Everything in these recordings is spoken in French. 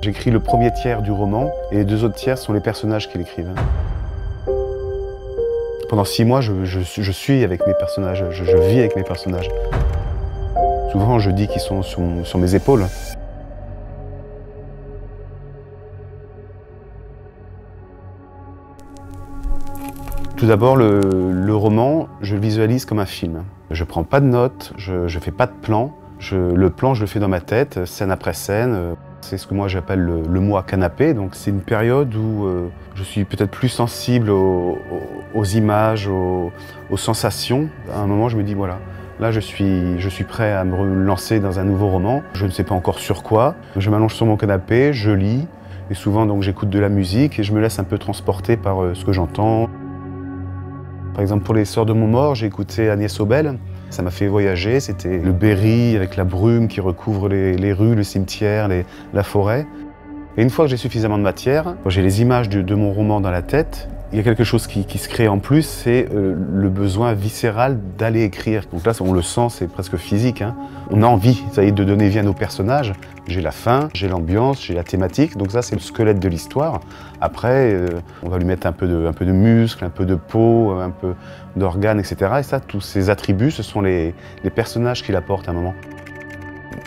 J'écris le premier tiers du roman et les deux autres tiers sont les personnages qui l'écrivent. Pendant 6 mois, je suis avec mes personnages, je vis avec mes personnages. Souvent, je dis qu'ils sont sur mes épaules. Tout d'abord, le roman, je le visualise comme un film. Je ne prends pas de notes, je ne fais pas de plan. Le plan, je le fais dans ma tête, scène après scène. C'est ce que moi j'appelle le moi canapé. Donc c'est une période où je suis peut-être plus sensible aux images, aux sensations. À un moment, je me dis voilà, là je suis prêt à me lancer dans un nouveau roman. Je ne sais pas encore sur quoi. Je m'allonge sur mon canapé, je lis. Et souvent donc j'écoute de la musique et je me laisse un peu transporter par ce que j'entends. Par exemple, pour Les Sœurs de Montmaur, j'ai écouté Agnès Obel. Ça m'a fait voyager, c'était le Berry avec la brume qui recouvre les rues, le cimetière, la forêt. Et une fois que j'ai suffisamment de matière, quand j'ai les images de mon roman dans la tête, il y a quelque chose qui se crée en plus, c'est le besoin viscéral d'aller écrire. Donc là, on le sent, c'est presque physique, hein. On a envie, ça y est, de donner vie à nos personnages. J'ai la fin, j'ai l'ambiance, j'ai la thématique, donc ça, c'est le squelette de l'histoire. Après, on va lui mettre un peu de muscle, un peu de peau, un peu d'organes, etc. Et ça, tous ces attributs, ce sont les personnages qui l'apportent à un moment.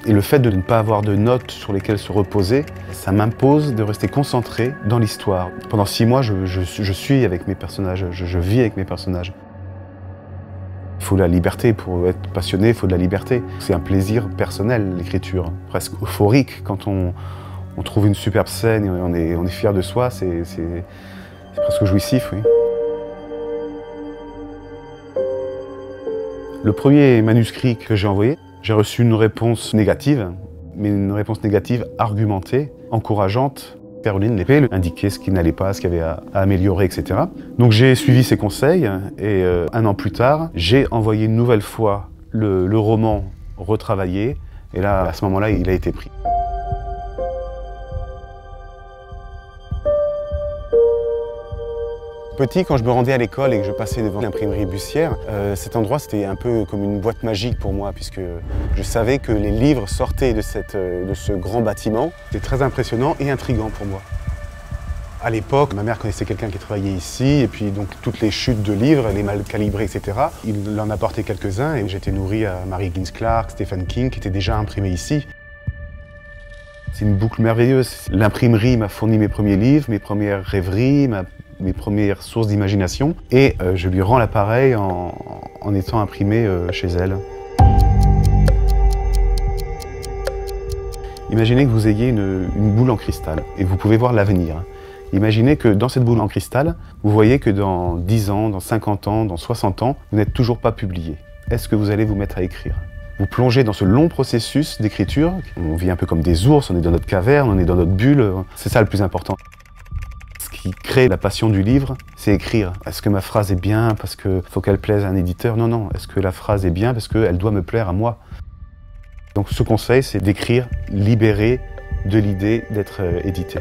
Et le fait de ne pas avoir de notes sur lesquelles se reposer, ça m'impose de rester concentré dans l'histoire. Pendant 6 mois, je suis avec mes personnages, je vis avec mes personnages. Il faut la liberté, pour être passionné, il faut de la liberté. C'est un plaisir personnel, l'écriture, presque euphorique. Quand on trouve une superbe scène et on est fier de soi, c'est presque jouissif, oui. Le premier manuscrit que j'ai envoyé, j'ai reçu une réponse négative, mais une réponse négative argumentée, encourageante. Caroline Lépée indiquait ce qui n'allait pas, ce qu'il y avait à améliorer, etc. Donc j'ai suivi ses conseils et 1 an plus tard, j'ai envoyé une nouvelle fois le roman retravaillé. Et là, à ce moment-là, il a été pris. Petit, quand je me rendais à l'école et que je passais devant l'imprimerie Bussière, cet endroit c'était un peu comme une boîte magique pour moi puisque je savais que les livres sortaient de ce grand bâtiment. C'était très impressionnant et intriguant pour moi. À l'époque, ma mère connaissait quelqu'un qui travaillait ici et puis donc toutes les chutes de livres, les mal calibrés, etc. Il en apportait quelques-uns et j'étais nourri à Mary Higgins Clark, Stephen King qui étaient déjà imprimés ici. C'est une boucle merveilleuse. L'imprimerie m'a fourni mes premiers livres, mes premières rêveries, mes premières sources d'imagination et je lui rends l'appareil en étant imprimé chez elle. Imaginez que vous ayez une boule en cristal et vous pouvez voir l'avenir. Imaginez que dans cette boule en cristal, vous voyez que dans 10 ans, dans 50 ans, dans 60 ans, vous n'êtes toujours pas publié. Est-ce que vous allez vous mettre à écrire ? Vous plongez dans ce long processus d'écriture. On vit un peu comme des ours, on est dans notre caverne, on est dans notre bulle. C'est ça le plus important. Ce qui crée la passion du livre, c'est écrire. Est-ce que ma phrase est bien parce qu'il faut qu'elle plaise à un éditeur? Non, non. Est-ce que la phrase est bien parce qu'elle doit me plaire à moi? Donc ce conseil, c'est d'écrire libéré de l'idée d'être édité.